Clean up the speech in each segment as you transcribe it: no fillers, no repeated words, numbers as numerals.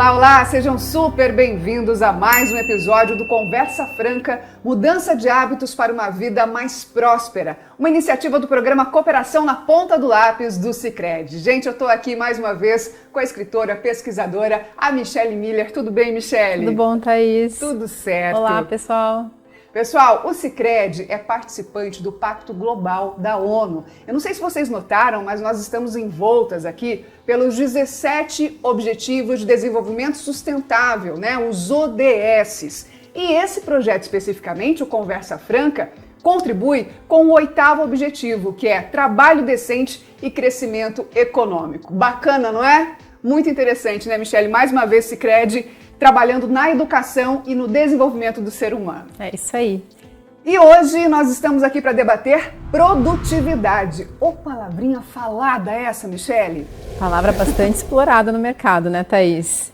Olá, olá! Sejam super bem-vindos a mais um episódio do Conversa Franca, Mudança de Hábitos para uma Vida Mais Próspera, uma iniciativa do programa Cooperação na Ponta do Lápis do Sicredi. Gente, eu estou aqui mais uma vez com a escritora, pesquisadora, a Michelle Miller. Tudo bem, Michelle? Tudo bom, Thaís? Tudo certo. Olá, pessoal. Pessoal, o Sicredi é participante do Pacto Global da ONU. Eu não sei se vocês notaram, mas nós estamos envoltas aqui pelos 17 Objetivos de Desenvolvimento Sustentável, os ODS. E esse projeto especificamente, o Conversa Franca, contribui com o 8º objetivo, que é trabalho decente e crescimento econômico. Bacana, não é? Muito interessante, né, Michelle? Mais uma vez, Sicredi trabalhando na educação e no desenvolvimento do ser humano. É isso aí. E hoje nós estamos aqui para debater produtividade. Ô, palavrinha falada essa, Michelle? Palavra bastante explorada no mercado, né, Thaís?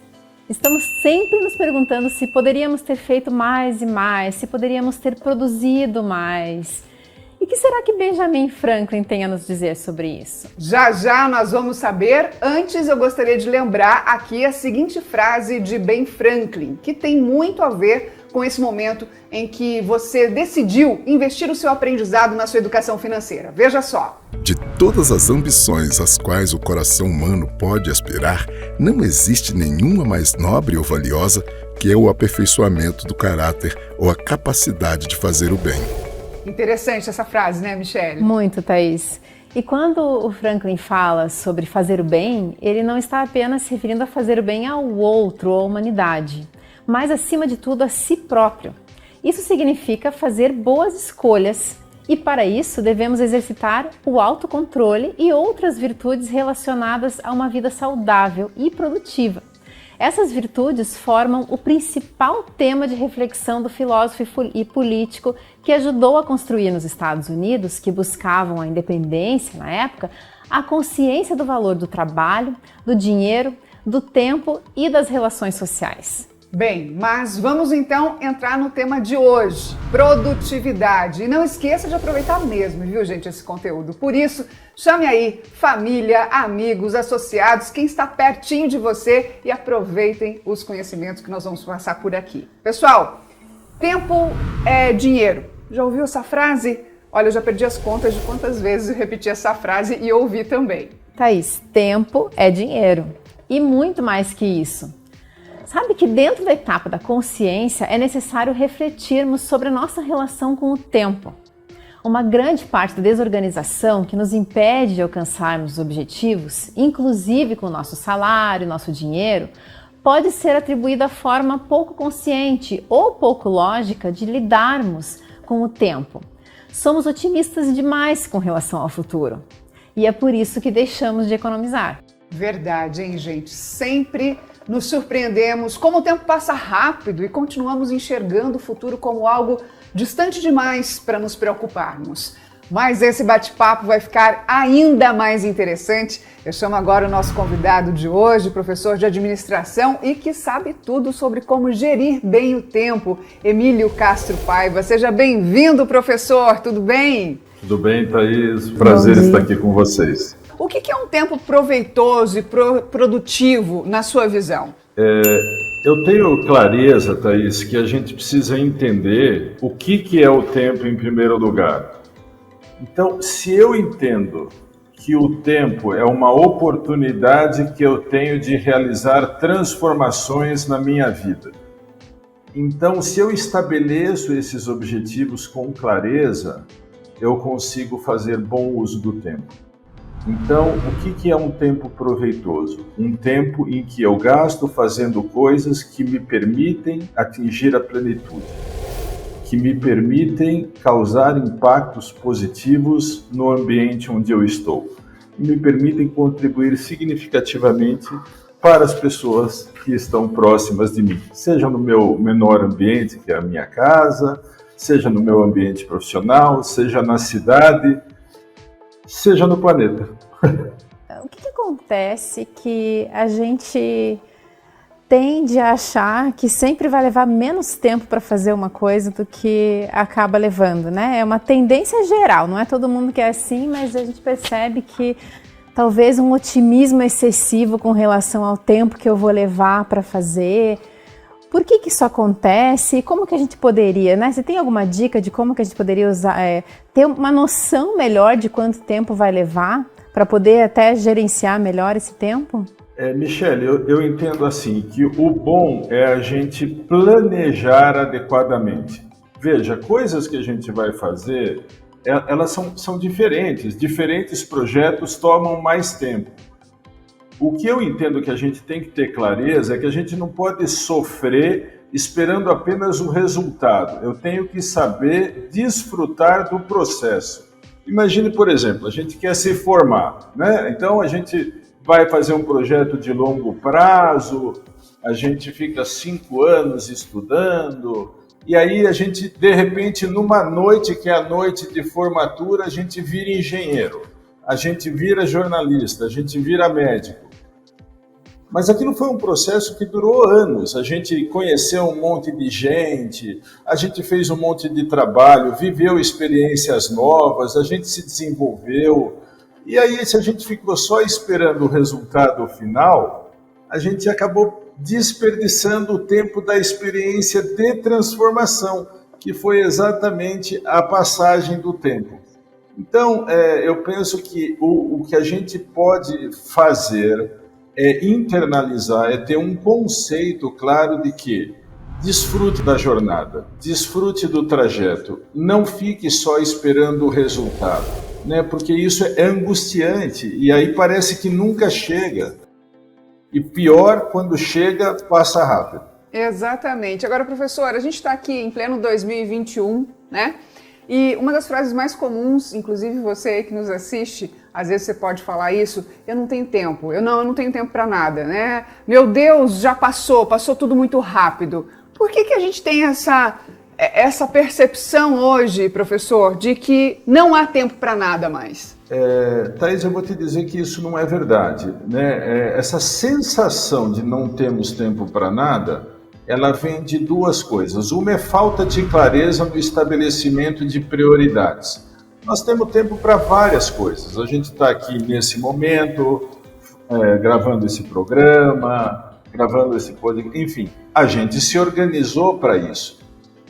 Estamos sempre nos perguntando se poderíamos ter feito mais e mais, se poderíamos ter produzido mais. E o que será que Benjamin Franklin tem a nos dizer sobre isso? Já já nós vamos saber. Antes eu gostaria de lembrar aqui a seguinte frase de Ben Franklin, que tem muito a ver com esse momento em que você decidiu investir o seu aprendizado na sua educação financeira. Veja só. De todas as ambições às quais o coração humano pode aspirar, não existe nenhuma mais nobre ou valiosa que é o aperfeiçoamento do caráter ou a capacidade de fazer o bem. Interessante essa frase, né, Michelle? Muito, Thaís. E quando o Franklin fala sobre fazer o bem, ele não está apenas se referindo a fazer o bem ao outro ou à humanidade, mas, acima de tudo, a si próprio. Isso significa fazer boas escolhas e, para isso, devemos exercitar o autocontrole e outras virtudes relacionadas a uma vida saudável e produtiva. Essas virtudes formam o principal tema de reflexão do filósofo e político que ajudou a construir nos Estados Unidos, que buscavam a independência na época, a consciência do valor do trabalho, do dinheiro, do tempo e das relações sociais. Bem, mas vamos então entrar no tema de hoje, produtividade. E não esqueça de aproveitar mesmo, viu, gente, esse conteúdo. Por isso, chame aí família, amigos, associados, quem está pertinho de você e aproveitem os conhecimentos que nós vamos passar por aqui. Pessoal, tempo é dinheiro. Já ouviu essa frase? Olha, eu já perdi as contas de quantas vezes eu repeti essa frase e ouvi também. Thaís, tempo é dinheiro. E muito mais que isso. Sabe que dentro da etapa da consciência é necessário refletirmos sobre a nossa relação com o tempo. Uma grande parte da desorganização que nos impede de alcançarmos os objetivos, inclusive com o nosso salário, nosso dinheiro, pode ser atribuída à forma pouco consciente ou pouco lógica de lidarmos com o tempo. Somos otimistas demais com relação ao futuro. E é por isso que deixamos de economizar. Verdade, hein, gente? Sempre nos surpreendemos como o tempo passa rápido e continuamos enxergando o futuro como algo distante demais para nos preocuparmos. Mas esse bate-papo vai ficar ainda mais interessante. Eu chamo agora o nosso convidado de hoje, professor de administração e que sabe tudo sobre como gerir bem o tempo, Emílio Castro Paiva. Seja bem-vindo, professor, tudo bem? Tudo bem, Thaís? Prazer estar aqui com vocês. O que é um tempo proveitoso e produtivo na sua visão? Eu tenho clareza, Thaís, que a gente precisa entender o que é o tempo em primeiro lugar. Então, se eu entendo que o tempo é uma oportunidade que eu tenho de realizar transformações na minha vida, então, se eu estabeleço esses objetivos com clareza, eu consigo fazer bom uso do tempo. Então, o que é um tempo proveitoso? Um tempo em que eu gasto fazendo coisas que me permitem atingir a plenitude, que me permitem causar impactos positivos no ambiente onde eu estou, e me permitem contribuir significativamente para as pessoas que estão próximas de mim, seja no meu menor ambiente, que é a minha casa, seja no meu ambiente profissional, seja na cidade, seja no planeta. O que acontece que a gente tende a achar que sempre vai levar menos tempo para fazer uma coisa do que acaba levando, né? É uma tendência geral, não é todo mundo que é assim, mas a gente percebe que talvez um otimismo excessivo com relação ao tempo que eu vou levar para fazer. Por que isso acontece? Como que a gente poderia, né? Você tem alguma dica de como que a gente poderia usar, ter uma noção melhor de quanto tempo vai levar para poder até gerenciar melhor esse tempo? Michele, eu entendo assim, que o bom é a gente planejar adequadamente. Veja, coisas que a gente vai fazer, elas são diferentes. Diferentes projetos tomam mais tempo. O que eu entendo que a gente tem que ter clareza é que a gente não pode sofrer esperando apenas o resultado. Eu tenho que saber desfrutar do processo. Imagine, por exemplo, a gente quer se formar, né? Então a gente vai fazer um projeto de longo prazo, a gente fica 5 anos estudando, e aí a gente, de repente, numa noite, que é a noite de formatura, a gente vira engenheiro, a gente vira jornalista, a gente vira médico. Mas aquilo foi um processo que durou anos, a gente conheceu um monte de gente, a gente fez um monte de trabalho, viveu experiências novas, a gente se desenvolveu. E aí, se a gente ficou só esperando o resultado final, a gente acabou desperdiçando o tempo da experiência de transformação, que foi exatamente a passagem do tempo. Então, eu penso que o que a gente pode fazer é internalizar, é ter um conceito claro de que desfrute da jornada, desfrute do trajeto, não fique só esperando o resultado, né? Porque isso é angustiante e aí parece que nunca chega. E pior, quando chega, passa rápido. Exatamente. Agora, professor, a gente está aqui em pleno 2021, né? E uma das frases mais comuns, inclusive você que nos assiste, às vezes você pode falar isso: eu não tenho tempo, eu não tenho tempo para nada, né? Meu Deus, já passou tudo muito rápido. Por que a gente tem essa percepção hoje, professor, de que não há tempo para nada mais? Thaís, eu vou te dizer que isso não é verdade, né? Essa sensação de não termos tempo para nada, ela vem de duas coisas. Uma é falta de clareza no estabelecimento de prioridades. Nós temos tempo para várias coisas. A gente está aqui nesse momento, gravando esse programa, gravando esse podcast, enfim, a gente se organizou para isso.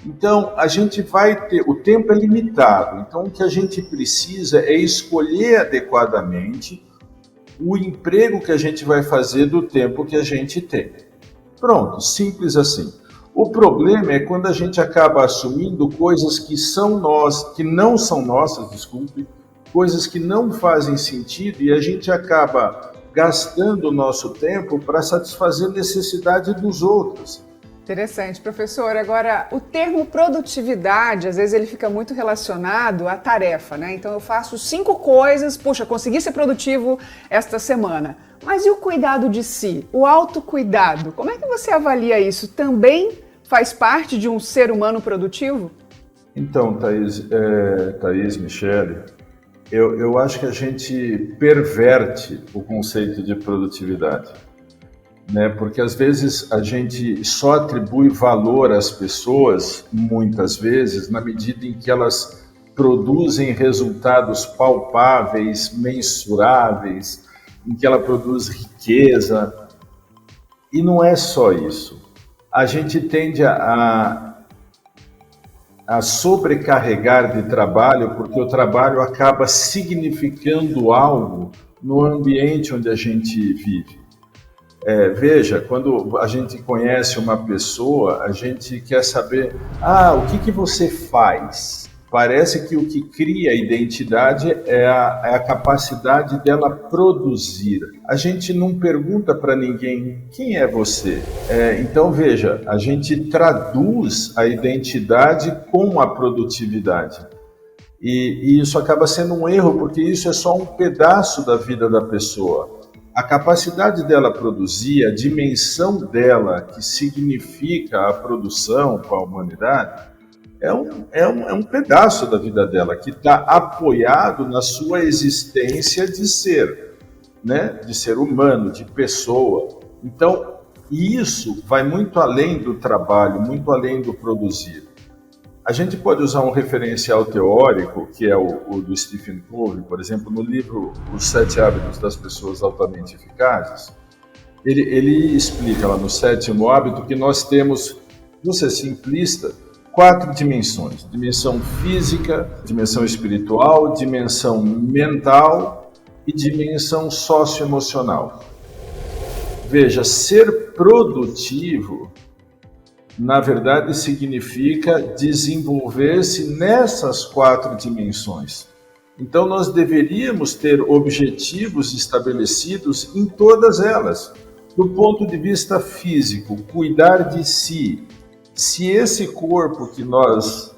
Então, a gente vai ter, o tempo é limitado, então o que a gente precisa é escolher adequadamente o emprego que a gente vai fazer do tempo que a gente tem. Pronto, simples assim. O problema é quando a gente acaba assumindo coisas que não são nossas, desculpe, coisas que não fazem sentido e a gente acaba gastando o nosso tempo para satisfazer a necessidade dos outros. Interessante, professor. Agora, o termo produtividade, às vezes ele fica muito relacionado à tarefa, né? Então eu faço 5 coisas, puxa, consegui ser produtivo esta semana. Mas e o cuidado de si? O autocuidado? Como é que você avalia isso? Também faz parte de um ser humano produtivo? Então, Thaís, Michele, eu acho que a gente perverte o conceito de produtividade, né? Porque às vezes a gente só atribui valor às pessoas, muitas vezes, na medida em que elas produzem resultados palpáveis, mensuráveis, em que ela produz riqueza. E não é só isso. A gente tende a sobrecarregar de trabalho, porque o trabalho acaba significando algo no ambiente onde a gente vive. Veja, quando a gente conhece uma pessoa, a gente quer saber, o que você faz? Parece que o que cria a identidade é a capacidade dela produzir. A gente não pergunta para ninguém quem é você. Então, veja, a gente traduz a identidade com a produtividade. E isso acaba sendo um erro, porque isso é só um pedaço da vida da pessoa. A capacidade dela produzir, a dimensão dela, que significa a produção para a humanidade, é um pedaço da vida dela, que está apoiado na sua existência de ser, né? De ser humano, de pessoa. Então, isso vai muito além do trabalho, muito além do produzir. A gente pode usar um referencial teórico, que é o do Stephen Covey, por exemplo, no livro Os 7 Hábitos das Pessoas Altamente Eficazes. Ele explica lá no 7º hábito que nós temos, vou ser simplista, 4 dimensões: dimensão física, dimensão espiritual, dimensão mental e dimensão socioemocional. Veja, ser produtivo, na verdade, significa desenvolver-se nessas 4 dimensões. Então, nós deveríamos ter objetivos estabelecidos em todas elas. Do ponto de vista físico, cuidar de si. Se esse corpo que nós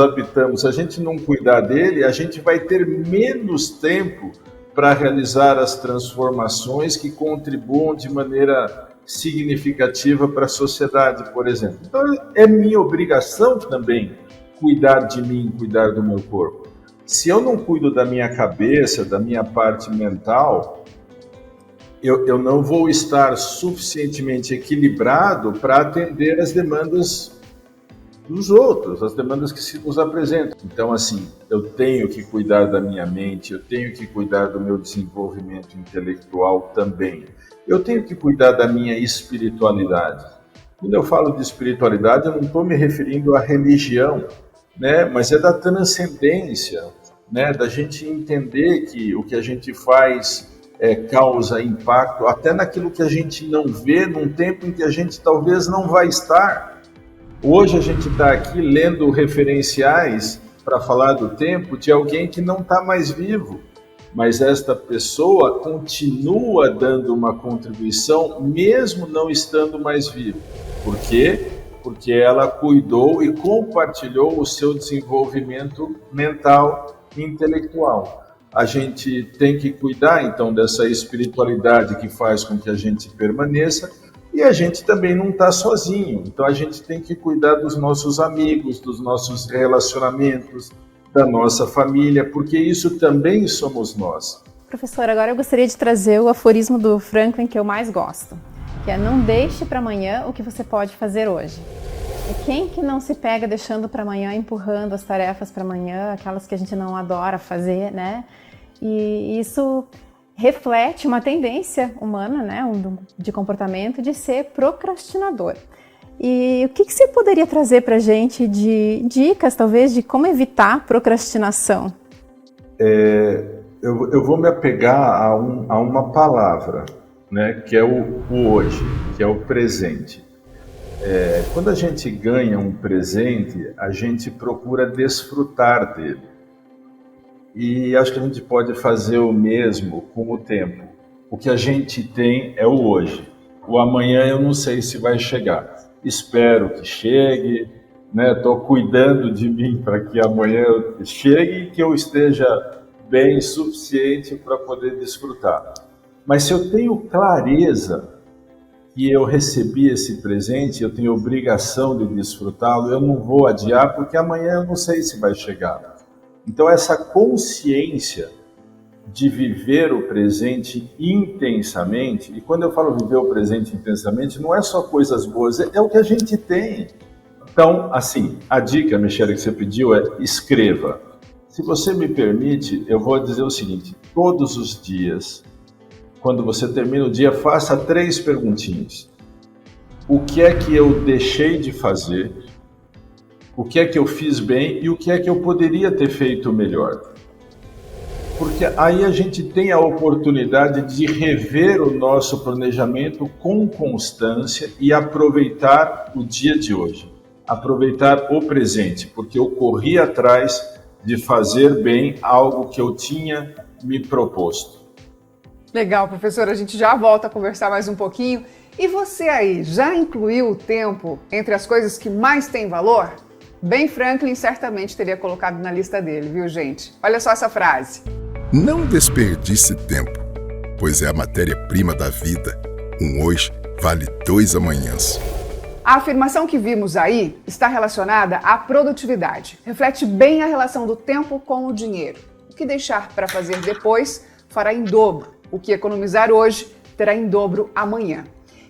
habitamos, a gente não cuidar dele, a gente vai ter menos tempo para realizar as transformações que contribuam de maneira significativa para a sociedade, por exemplo. Então, é minha obrigação também cuidar de mim, cuidar do meu corpo. Se eu não cuido da minha cabeça, da minha parte mental, eu não vou estar suficientemente equilibrado para atender as demandas dos outros, as demandas que se nos apresentam. Então, assim, eu tenho que cuidar da minha mente, eu tenho que cuidar do meu desenvolvimento intelectual também. Eu tenho que cuidar da minha espiritualidade. Quando eu falo de espiritualidade, eu não estou me referindo à religião, né? Mas é da transcendência, né? Da gente entender que o que a gente faz causa impacto até naquilo que a gente não vê, num tempo em que a gente talvez não vai estar. Hoje a gente está aqui lendo referenciais para falar do tempo de alguém que não está mais vivo, mas esta pessoa continua dando uma contribuição mesmo não estando mais viva. Por quê? Porque ela cuidou e compartilhou o seu desenvolvimento mental e intelectual. A gente tem que cuidar, então, dessa espiritualidade que faz com que a gente permaneça, e a gente também não está sozinho. Então, a gente tem que cuidar dos nossos amigos, dos nossos relacionamentos, da nossa família, porque isso também somos nós. Professor, agora eu gostaria de trazer o aforismo do Franklin que eu mais gosto, que é: não deixe para amanhã o que você pode fazer hoje. E quem que não se pega deixando para amanhã, empurrando as tarefas para amanhã, aquelas que a gente não adora fazer, né? E isso reflete uma tendência humana, né, de comportamento de ser procrastinador. E o que você poderia trazer para a gente de dicas, talvez, de como evitar procrastinação? Eu vou me apegar a uma palavra, né, que é o hoje, que é o presente. Quando a gente ganha um presente, a gente procura desfrutar dele. E acho que a gente pode fazer o mesmo com o tempo. O que a gente tem é o hoje. O amanhã eu não sei se vai chegar. Espero que chegue, né? Estou cuidando de mim para que amanhã chegue e que eu esteja bem suficiente para poder desfrutar. Mas se eu tenho clareza que eu recebi esse presente, eu tenho obrigação de desfrutá-lo, eu não vou adiar, porque amanhã eu não sei se vai chegar. Então, essa consciência de viver o presente intensamente, e quando eu falo viver o presente intensamente, não é só coisas boas, é o que a gente tem. Então, assim, a dica, Michele, que você pediu é: escreva. Se você me permite, eu vou dizer o seguinte: todos os dias, quando você termina o dia, faça 3 perguntinhas. O que é que eu deixei de fazer? O que é que eu fiz bem e o que é que eu poderia ter feito melhor? Porque aí a gente tem a oportunidade de rever o nosso planejamento com constância e aproveitar o dia de hoje, aproveitar o presente, porque eu corri atrás de fazer bem algo que eu tinha me proposto. Legal, professor, a gente já volta a conversar mais um pouquinho. E você aí, já incluiu o tempo entre as coisas que mais têm valor? Ben Franklin certamente teria colocado na lista dele, viu, gente? Olha só essa frase. Não desperdice tempo, pois é a matéria-prima da vida. Um hoje vale 2 amanhãs. A afirmação que vimos aí está relacionada à produtividade. Reflete bem a relação do tempo com o dinheiro. O que deixar para fazer depois fará em dobro. O que economizar hoje terá em dobro amanhã.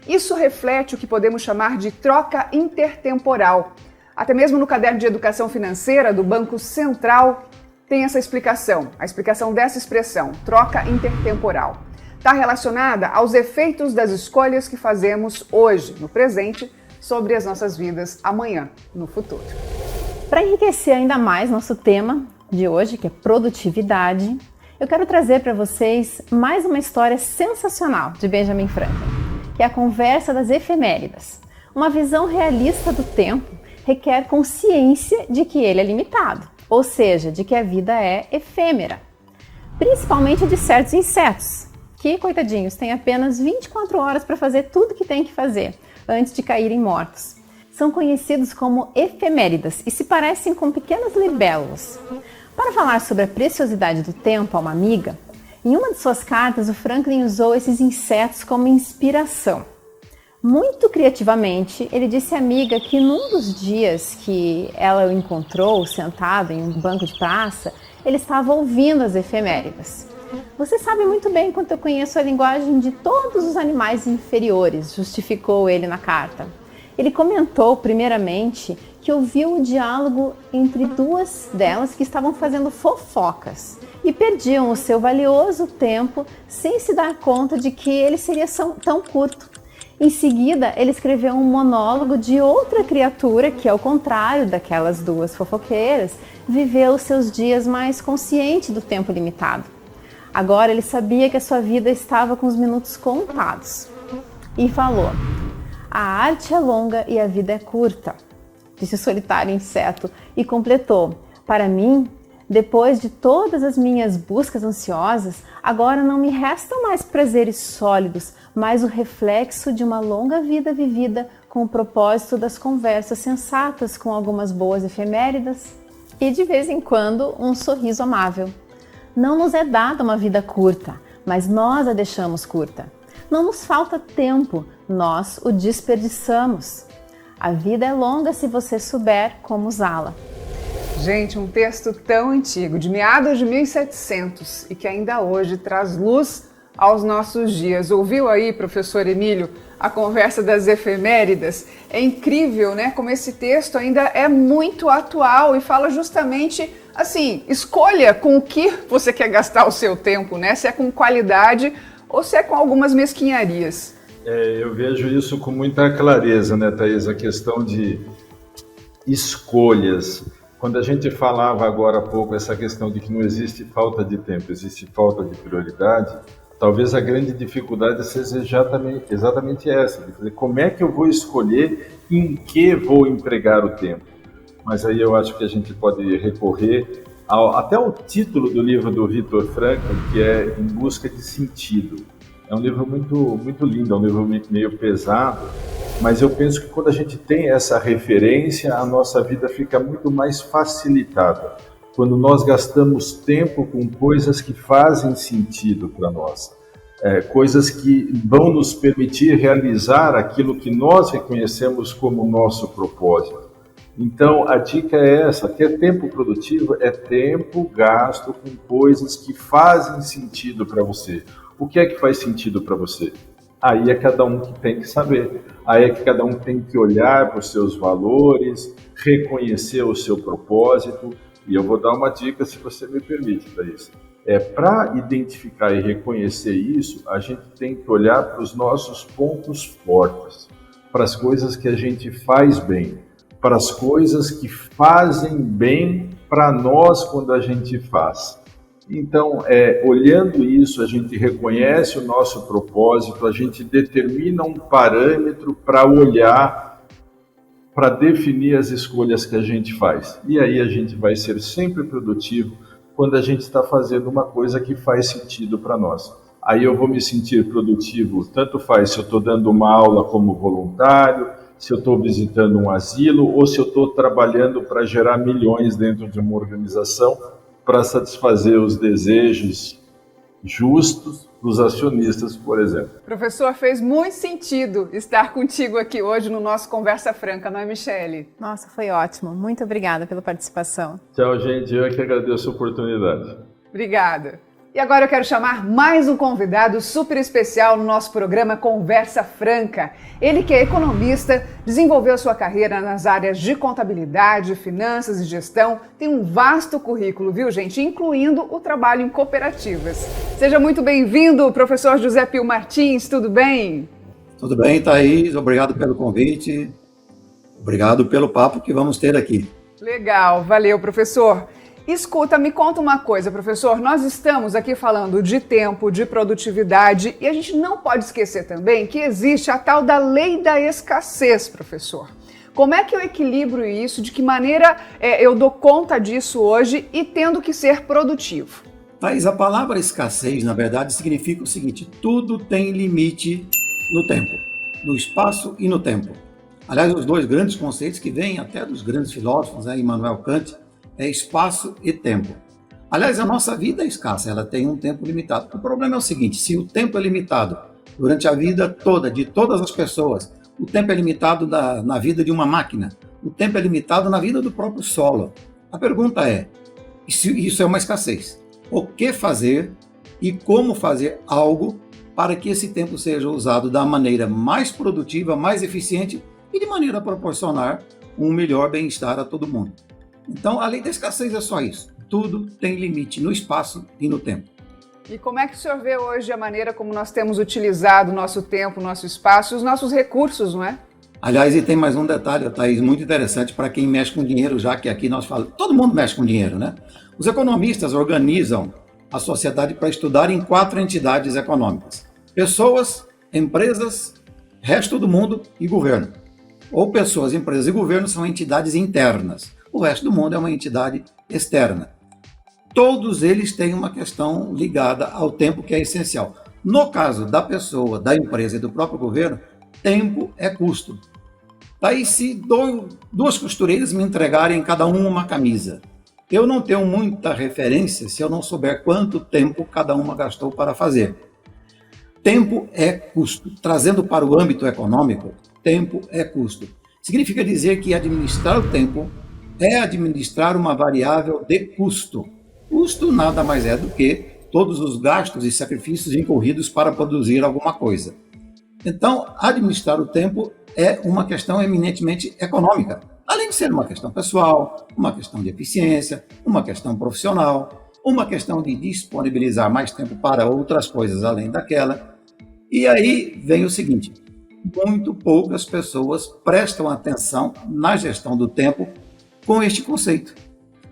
Isso reflete o que podemos chamar de troca intertemporal. Até mesmo no caderno de educação financeira do Banco Central tem essa explicação, a explicação dessa expressão, troca intertemporal. Está relacionada aos efeitos das escolhas que fazemos hoje, no presente, sobre as nossas vidas amanhã, no futuro. Para enriquecer ainda mais nosso tema de hoje, que é produtividade, eu quero trazer para vocês mais uma história sensacional de Benjamin Franklin, que é a conversa das efemérides. Uma visão realista do tempo requer consciência de que ele é limitado, ou seja, de que a vida é efêmera, principalmente de certos insetos, que, coitadinhos, têm apenas 24 horas para fazer tudo que tem que fazer antes de caírem mortos. São conhecidos como efemérides e se parecem com pequenas libélulas. Para falar sobre a preciosidade do tempo a uma amiga, em uma de suas cartas o Franklin usou esses insetos como inspiração. Muito criativamente, ele disse à amiga que num dos dias que ela o encontrou sentado em um banco de praça, ele estava ouvindo as efemérides. Você sabe muito bem quanto eu conheço a linguagem de todos os animais inferiores, justificou ele na carta. Ele comentou, primeiramente, que ouviu o diálogo entre duas delas que estavam fazendo fofocas e perdiam o seu valioso tempo sem se dar conta de que ele seria tão curto. Em seguida, ele escreveu um monólogo de outra criatura que, ao contrário daquelas duas fofoqueiras, viveu os seus dias mais consciente do tempo limitado. Agora ele sabia que a sua vida estava com os minutos contados. E falou: "A arte é longa e a vida é curta", disse o solitário inseto e completou: "Para mim, depois de todas as minhas buscas ansiosas, agora não me restam mais prazeres sólidos, mas o reflexo de uma longa vida vivida com o propósito das conversas sensatas com algumas boas efemérides e, de vez em quando, um sorriso amável. Não nos é dada uma vida curta, mas nós a deixamos curta. Não nos falta tempo, nós o desperdiçamos. A vida é longa se você souber como usá-la." Gente, um texto tão antigo, de meados de 1700 e que ainda hoje traz luz aos nossos dias. Ouviu aí, professor Emílio, a conversa das efemérides? É incrível, né? Como esse texto ainda é muito atual e fala justamente assim, escolha com o que você quer gastar o seu tempo, né? Se é com qualidade ou se é com algumas mesquinharias. Eu vejo isso com muita clareza, né, Thaís? A questão de escolhas. Quando a gente falava agora há pouco essa questão de que não existe falta de tempo, existe falta de prioridade, talvez a grande dificuldade seja exatamente essa, de dizer como é que eu vou escolher em que vou empregar o tempo. Mas aí eu acho que a gente pode recorrer até ao título do livro do Viktor Frankl, que é Em Busca de Sentido. É um livro muito lindo, é um livro meio pesado, mas eu penso que quando a gente tem essa referência, a nossa vida fica muito mais facilitada. Quando nós gastamos tempo com coisas que fazem sentido para nós, coisas que vão nos permitir realizar aquilo que nós reconhecemos como nosso propósito. Então, a dica é essa, ter tempo produtivo é tempo gasto com coisas que fazem sentido para você. O que é que faz sentido para você? Aí é cada um que tem que saber. Aí é que cada um tem que olhar para os seus valores, reconhecer o seu propósito. E eu vou dar uma dica, se você me permite, Thaís. Para identificar e reconhecer isso, a gente tem que olhar para os nossos pontos fortes, para as coisas que a gente faz bem, para as coisas que fazem bem para nós quando a gente faz. Então, olhando isso, a gente reconhece o nosso propósito, a gente determina um parâmetro para olhar, para definir as escolhas que a gente faz. E aí a gente vai ser sempre produtivo quando a gente está fazendo uma coisa que faz sentido para nós. Aí eu vou me sentir produtivo, tanto faz se eu estou dando uma aula como voluntário, se eu estou visitando um asilo ou se eu estou trabalhando para gerar milhões dentro de uma organização para satisfazer os desejos justos dos acionistas, por exemplo. Professor, fez muito sentido estar contigo aqui hoje no nosso Conversa Franca, não é, Michele? Nossa, foi ótimo. Muito obrigada pela participação. Tchau, gente. Eu é que agradeço a oportunidade. Obrigada. E E agora eu quero chamar mais um convidado super especial no nosso programa Conversa Franca. Ele que é economista, desenvolveu sua carreira nas áreas de contabilidade, finanças e gestão, tem um vasto currículo, viu, gente? Incluindo o trabalho em cooperativas. Seja muito bem-vindo, professor José Pio Martins, tudo bem? Tudo bem, Thaís, obrigado pelo convite, obrigado pelo papo que vamos ter aqui. Legal, valeu, professor. Escuta, me conta uma coisa, professor. Nós estamos aqui falando de tempo, de produtividade, e a gente não pode esquecer também que existe a tal da lei da escassez, professor. Como é que eu equilibro isso? De que maneira eu dou conta disso hoje e tendo que ser produtivo? Thaís, a palavra escassez, na verdade, significa o seguinte: tudo tem limite no tempo, no espaço e no tempo. Aliás, os dois grandes conceitos que vêm até dos grandes filósofos, Immanuel Kant, é espaço e tempo. Aliás, a nossa vida é escassa, ela tem um tempo limitado. O problema é o seguinte: se o tempo é limitado durante a vida toda, de todas as pessoas, o tempo é limitado na vida de uma máquina, o tempo é limitado na vida do próprio solo. A pergunta é, isso é uma escassez. O que fazer e como fazer algo para que esse tempo seja usado da maneira mais produtiva, mais eficiente e de maneira a proporcionar um melhor bem-estar a todo mundo. Então, a lei da escassez é só isso. Tudo tem limite no espaço e no tempo. E como é que o senhor vê hoje a maneira como nós temos utilizado o nosso tempo, o nosso espaço e os nossos recursos, não é? Aliás, e tem mais um detalhe, Thaís, muito interessante para quem mexe com dinheiro, já que aqui nós falamos, todo mundo mexe com dinheiro, né? Os economistas organizam a sociedade para estudar em 4 entidades econômicas: pessoas, empresas, resto do mundo e governo. Ou pessoas, empresas e governo são entidades internas. O resto do mundo é uma entidade externa. Todos eles têm uma questão ligada ao tempo que é essencial. No caso da pessoa, da empresa e do próprio governo, tempo é custo. Daí, se 2 costureiras me entregarem cada uma camisa, eu não tenho muita referência se eu não souber quanto tempo cada uma gastou para fazer. Tempo é custo. Trazendo para o âmbito econômico, tempo é custo. Significa dizer que administrar o tempo é administrar uma variável de custo. Custo nada mais é do que todos os gastos e sacrifícios incorridos para produzir alguma coisa. Então, administrar o tempo é uma questão eminentemente econômica, além de ser uma questão pessoal, uma questão de eficiência, uma questão profissional, uma questão de disponibilizar mais tempo para outras coisas além daquela. E aí vem o seguinte: muito poucas pessoas prestam atenção na gestão do tempo com este conceito.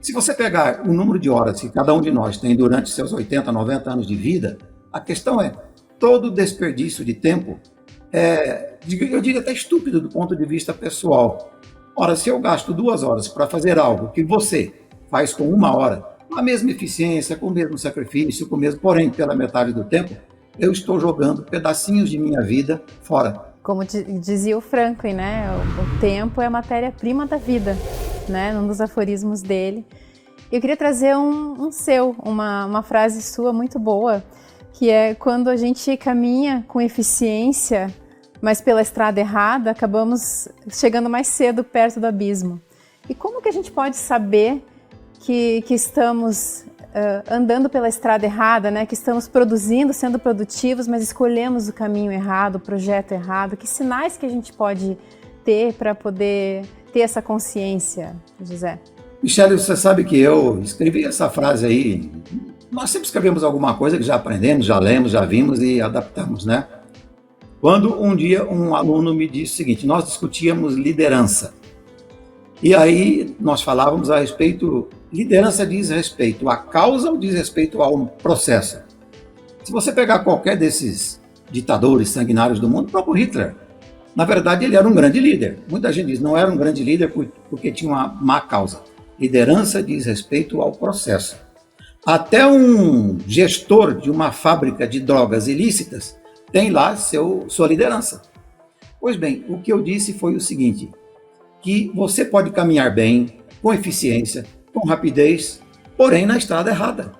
Se você pegar o número de horas que cada um de nós tem durante seus 80, 90 anos de vida, a questão é, todo desperdício de tempo eu diria até estúpido do ponto de vista pessoal. Ora, se eu gasto 2 horas para fazer algo que você faz com 1 hora, com a mesma eficiência, com o mesmo sacrifício, porém pela metade do tempo, eu estou jogando pedacinhos de minha vida fora. Como dizia o Franklin, né? O tempo é a matéria-prima da vida, né? Num dos aforismos dele. Eu queria trazer uma frase sua muito boa, que é: quando a gente caminha com eficiência, mas pela estrada errada, acabamos chegando mais cedo perto do abismo. E como que a gente pode saber que estamos andando pela estrada errada, né? Que estamos produzindo, sendo produtivos, mas escolhemos o caminho errado, o projeto errado? Que sinais que a gente pode ter para poder ter essa consciência, José? Michele, você sabe que eu escrevi essa frase aí. Nós sempre escrevemos alguma coisa que já aprendemos, já lemos, já vimos e adaptamos, né? Quando um dia um aluno me disse o seguinte: nós discutíamos liderança. E aí nós falávamos a respeito, liderança diz respeito à causa ou diz respeito ao processo? Se você pegar qualquer desses ditadores sanguinários do mundo, o próprio Hitler, na verdade ele era um grande líder. Muita gente diz, não era um grande líder porque tinha uma má causa. Liderança diz respeito ao processo. Até um gestor de uma fábrica de drogas ilícitas tem lá sua liderança. Pois bem, o que eu disse foi o seguinte: que você pode caminhar bem, com eficiência, com rapidez, porém na estrada errada.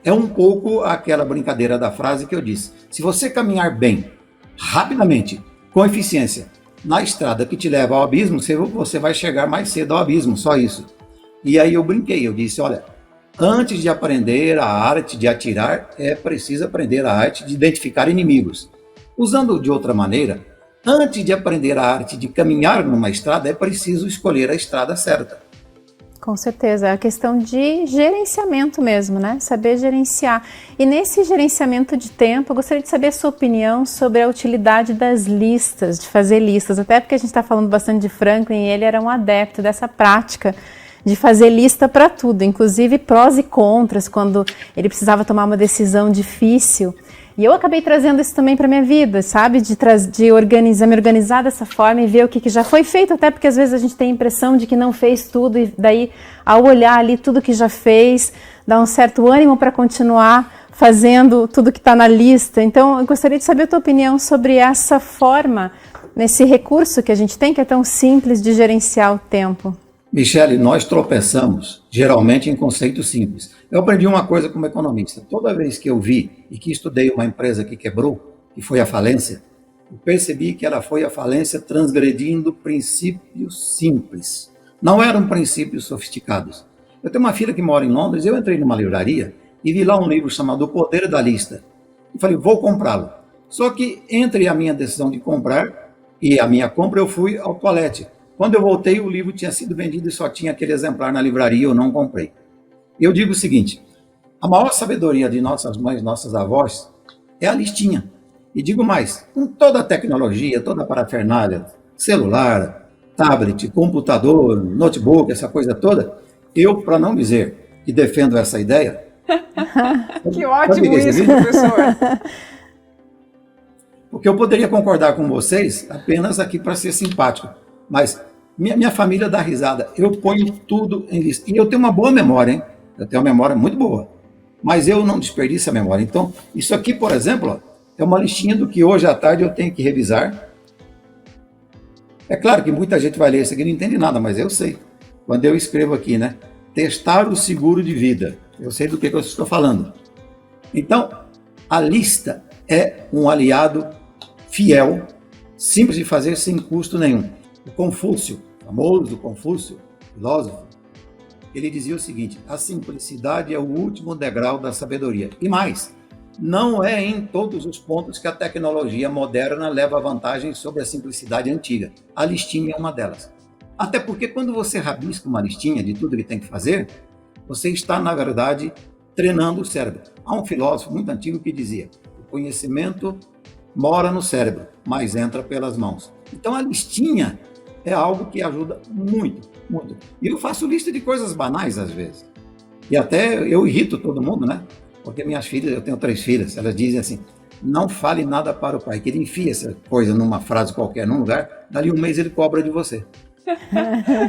É um pouco aquela brincadeira da frase que eu disse: se você caminhar bem, rapidamente, com eficiência, na estrada que te leva ao abismo, você vai chegar mais cedo ao abismo, só isso. E aí eu brinquei, eu disse: olha, Antes de aprender a arte de atirar, é preciso aprender a arte de identificar inimigos. Usando de outra maneira, antes de aprender a arte de caminhar numa estrada, é preciso escolher a estrada certa. Com certeza, é a questão de gerenciamento mesmo, né? Saber gerenciar. E nesse gerenciamento de tempo, eu gostaria de saber a sua opinião sobre a utilidade das listas, de fazer listas. Até porque a gente está falando bastante de Franklin e ele era um adepto dessa prática de fazer lista para tudo, inclusive prós e contras, quando ele precisava tomar uma decisão difícil. E eu acabei trazendo isso também para minha vida, sabe? De me organizar dessa forma e ver o que já foi feito, até porque às vezes a gente tem a impressão de que não fez tudo e daí, ao olhar ali tudo que já fez, dá um certo ânimo para continuar fazendo tudo que está na lista. Então, eu gostaria de saber a tua opinião sobre essa forma, nesse recurso que a gente tem, que é tão simples de gerenciar o tempo. Michele, nós tropeçamos geralmente em conceitos simples. Eu aprendi uma coisa como economista. Toda vez que eu vi e que estudei uma empresa que quebrou, que foi a falência, eu percebi que ela foi a falência transgredindo princípios simples. Não eram princípios sofisticados. Eu tenho uma filha que mora em Londres, eu entrei numa livraria e vi lá um livro chamado O Poder da Lista. Eu falei, vou comprá-lo. Só que entre a minha decisão de comprar e a minha compra, eu fui ao toalete. Quando eu voltei, o livro tinha sido vendido e só tinha aquele exemplar na livraria, eu não comprei. Eu digo o seguinte, a maior sabedoria de nossas mães, nossas avós, é a listinha. E digo mais, com toda a tecnologia, toda a parafernália, celular, tablet, computador, notebook, essa coisa toda, eu, para não dizer que defendo essa ideia... Que ótimo isso, professor! Porque eu poderia concordar com vocês apenas aqui para ser simpático, mas minha família dá risada. Eu ponho tudo em lista. E eu tenho uma boa memória, hein? Eu tenho uma memória muito boa. Mas eu não desperdiço a memória. Então, isso aqui, por exemplo, ó, é uma listinha do que hoje à tarde eu tenho que revisar. É claro que muita gente vai ler isso aqui e não entende nada, mas eu sei. Quando eu escrevo aqui, né? Testar o seguro de vida. Eu sei do que eu estou falando. Então, a lista é um aliado fiel, simples de fazer, sem custo nenhum. O Confúcio, famoso Confúcio, filósofo, ele dizia o seguinte, a simplicidade é o último degrau da sabedoria. E mais, não é em todos os pontos que a tecnologia moderna leva vantagem sobre a simplicidade antiga. A listinha é uma delas. Até porque quando você rabisca uma listinha de tudo que tem que fazer, você está, na verdade, treinando o cérebro. Há um filósofo muito antigo que dizia, o conhecimento mora no cérebro, mas entra pelas mãos. Então a listinha é algo que ajuda muito, muito. E eu faço lista de coisas banais às vezes. E até eu irrito todo mundo, né? Porque minhas filhas, eu tenho 3 filhas, elas dizem assim, não fale nada para o pai, que ele enfia essa coisa numa frase qualquer, num lugar, dali um mês ele cobra de você.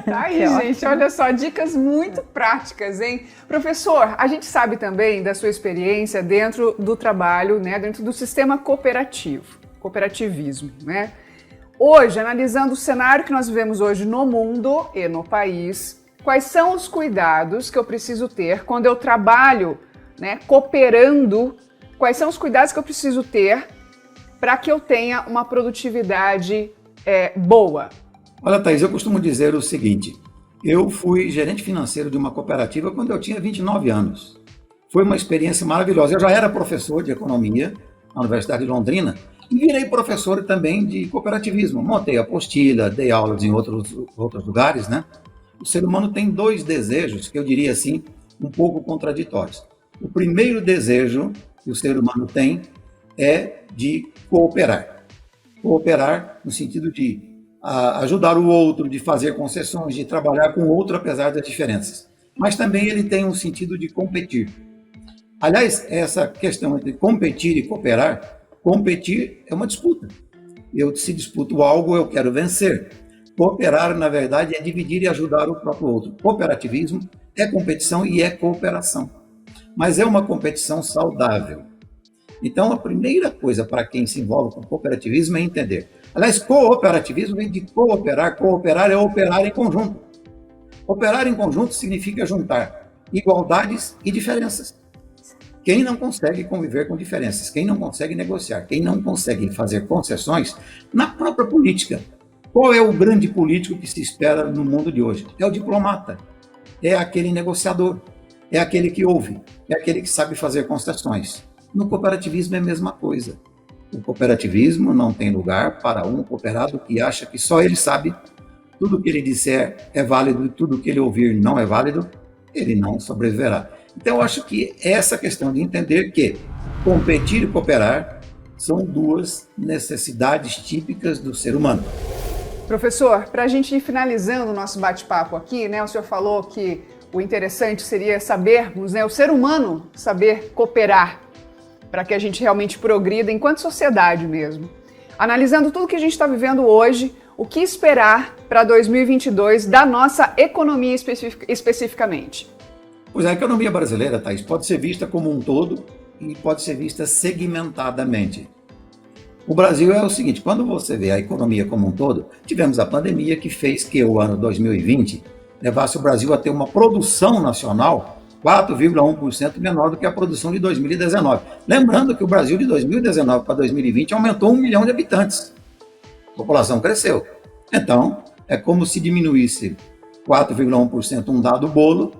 Tá aí, gente, olha só, dicas muito práticas, hein? Professor, a gente sabe também da sua experiência dentro do trabalho, né, dentro do sistema cooperativismo, né? Hoje, analisando o cenário que nós vivemos hoje no mundo e no país, quais são os cuidados que eu preciso ter quando eu trabalho, né, cooperando? Quais são os cuidados que eu preciso ter para que eu tenha uma produtividade boa? Olha, Thaís, eu costumo dizer o seguinte, eu fui gerente financeiro de uma cooperativa quando eu tinha 29 anos. Foi uma experiência maravilhosa. Eu já era professor de economia na Universidade de Londrina e virei professor também de cooperativismo. Montei apostila, dei aulas em outros lugares, né? O ser humano tem 2 desejos, que eu diria assim, um pouco contraditórios. O primeiro desejo que o ser humano tem é de cooperar. Cooperar no sentido de ajudar o outro, de fazer concessões, de trabalhar com o outro apesar das diferenças. Mas também ele tem um sentido de competir. Aliás, essa questão entre competir e cooperar, competir é uma disputa. Se disputo algo, eu quero vencer. Cooperar, na verdade, é dividir e ajudar o próprio outro. Cooperativismo é competição e é cooperação. Mas é uma competição saudável. Então, a primeira coisa para quem se envolve com cooperativismo é entender. Aliás, cooperativismo vem de cooperar. Cooperar é operar em conjunto. Operar em conjunto significa juntar igualdades e diferenças. Quem não consegue conviver com diferenças, quem não consegue negociar, quem não consegue fazer concessões na própria política. Qual é o grande político que se espera no mundo de hoje? É o diplomata, é aquele negociador. é aquele que ouve, é aquele que sabe fazer concessões. No cooperativismo é a mesma coisa. O cooperativismo não tem lugar para um cooperado que acha que só ele sabe, tudo que ele disser é válido e tudo que ele ouvir não é válido, ele não sobreviverá. Então, eu acho que essa questão de entender que competir e cooperar são duas necessidades típicas do ser humano. Professor, para a gente ir finalizando o nosso bate-papo aqui, né, o senhor falou que o interessante seria sabermos, né, o ser humano saber cooperar para que a gente realmente progrida enquanto sociedade mesmo. Analisando tudo que a gente está vivendo hoje, o que esperar para 2022 da nossa economia especificamente? Pois é, a economia brasileira, Thaís, pode ser vista como um todo e pode ser vista segmentadamente. O Brasil é o seguinte, quando você vê a economia como um todo, tivemos a pandemia que fez que o ano 2020 levasse o Brasil a ter uma produção nacional 4,1% menor do que a produção de 2019. Lembrando que o Brasil de 2019 para 2020 aumentou 1 milhão de habitantes. A população cresceu. Então, é como se diminuísse 4,1% um dado bolo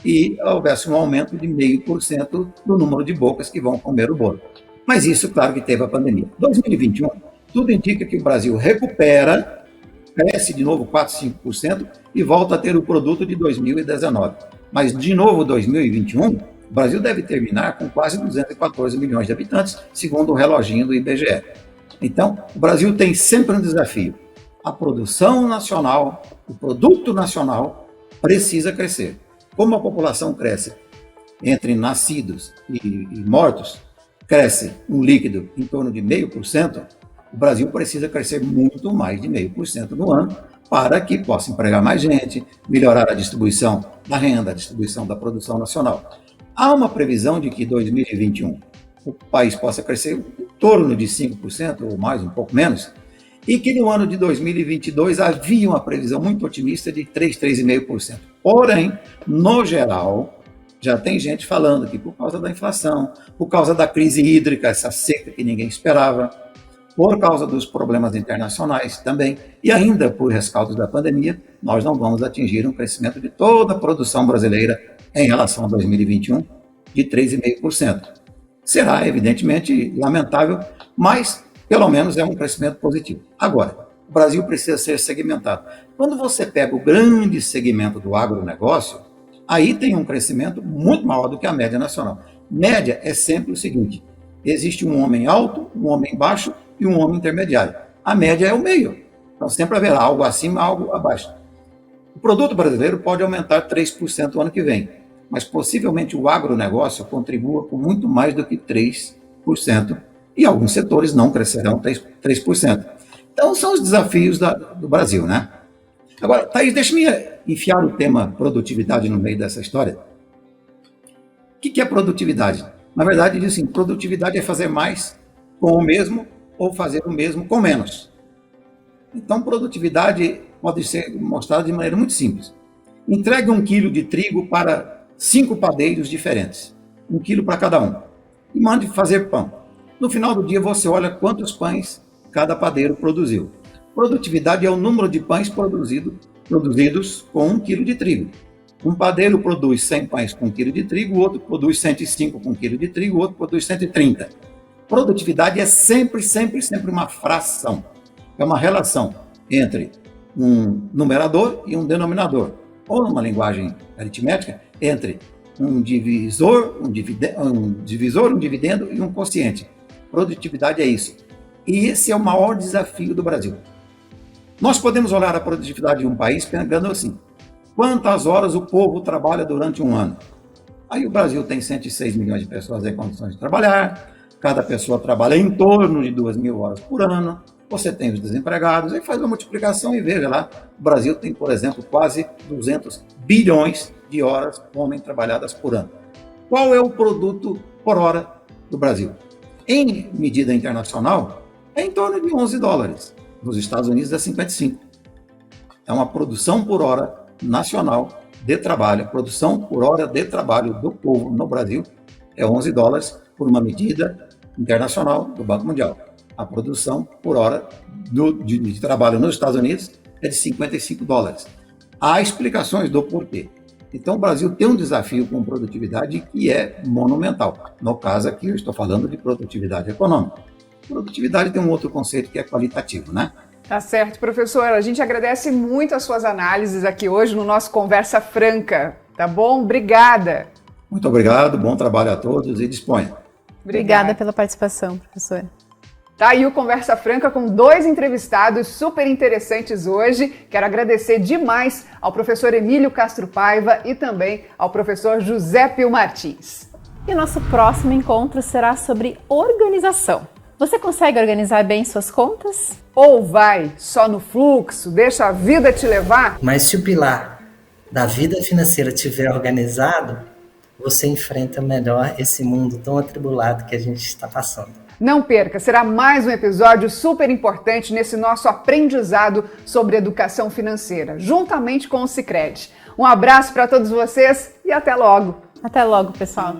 e houvesse um aumento de 0,5% do número de bocas que vão comer o bolo. Mas isso, claro que teve a pandemia. 2021, tudo indica que o Brasil recupera, cresce de novo 4, 5% e volta a ter o produto de 2019. Mas, de novo, 2021, o Brasil deve terminar com quase 214 milhões de habitantes, segundo o reloginho do IBGE. Então, o Brasil tem sempre um desafio. A produção nacional, o produto nacional, precisa crescer. Como a população cresce entre nascidos e mortos, cresce um líquido em torno de 0,5%, o Brasil precisa crescer muito mais de 0,5% no ano para que possa empregar mais gente, melhorar a distribuição da renda, a distribuição da produção nacional. Há uma previsão de que em 2021 o país possa crescer em torno de 5%, ou mais, um pouco menos, e que no ano de 2022 havia uma previsão muito otimista de 3, 3,5%. Porém, no geral, já tem gente falando que por causa da inflação, por causa da crise hídrica, essa seca que ninguém esperava, por causa dos problemas internacionais também, e ainda por rescaldos da pandemia, nós não vamos atingir um crescimento de toda a produção brasileira em relação a 2021 de 3,5%. Será, evidentemente, lamentável, mas pelo menos é um crescimento positivo. Agora, o Brasil precisa ser segmentado. Quando você pega o grande segmento do agronegócio, aí tem um crescimento muito maior do que a média nacional. Média é sempre o seguinte: existe um homem alto, um homem baixo e um homem intermediário. A média é o meio. Então sempre haverá algo acima, algo abaixo. O produto brasileiro pode aumentar 3% no ano que vem, mas possivelmente o agronegócio contribua com muito mais do que 3%, e alguns setores não crescerão 3%. Então são os desafios do Brasil, né? Agora, Thaís, deixa-me enfiar o tema produtividade no meio dessa história. O que é produtividade? Na verdade, diz assim, produtividade é fazer mais com o mesmo ou fazer o mesmo com menos. Então, produtividade pode ser mostrada de maneira muito simples. Entregue 1 quilo de trigo para 5 padeiros diferentes, 1 quilo para cada um, e mande fazer pão. No final do dia, você olha quantos pães cada padeiro produziu. Produtividade é o número de pães produzidos com 1 quilo de trigo. Um padeiro produz 100 pães com 1 quilo de trigo, o outro produz 105 com 1 quilo de trigo, o outro produz 130. Produtividade é sempre uma fração. É uma relação entre um numerador e um denominador. Ou, numa linguagem aritmética, entre um divisor, um dividendo e um quociente. Produtividade é isso. E esse é o maior desafio do Brasil. Nós podemos olhar a produtividade de um país pegando assim: quantas horas o povo trabalha durante um ano? Aí o Brasil tem 106 milhões de pessoas em condições de trabalhar, cada pessoa trabalha em torno de 2.000 horas por ano, você tem os desempregados, aí faz uma multiplicação e veja lá, o Brasil tem, por exemplo, quase 200 bilhões de horas homem trabalhadas por ano. Qual é o produto por hora do Brasil? Em medida internacional, é em torno de 11 dólares. Nos Estados Unidos é 55. É uma produção por hora nacional de trabalho, produção por hora de trabalho do povo no Brasil é 11 dólares por uma medida internacional do Banco Mundial. A produção por hora de trabalho nos Estados Unidos é de 55 dólares. Há explicações do porquê. Então, o Brasil tem um desafio com produtividade que é monumental. No caso aqui, eu estou falando de produtividade econômica. Produtividade tem um outro conceito que é qualitativo, né? Tá certo, professor. A gente agradece muito as suas análises aqui hoje no nosso Conversa Franca, tá bom? Obrigada. Muito obrigado, bom trabalho a todos e disponha. Obrigada pela participação, professor. Tá aí o Conversa Franca com 2 entrevistados super interessantes hoje. Quero agradecer demais ao professor Emílio Castro Paiva e também ao professor José Pio Martins. E o nosso próximo encontro será sobre organização. Você consegue organizar bem suas contas? Ou vai só no fluxo, deixa a vida te levar? Mas se o pilar da vida financeira estiver organizado, você enfrenta melhor esse mundo tão atribulado que a gente está passando. Não perca, será mais um episódio super importante nesse nosso aprendizado sobre educação financeira, juntamente com o Sicredi. Um abraço para todos vocês e até logo! Até logo, pessoal!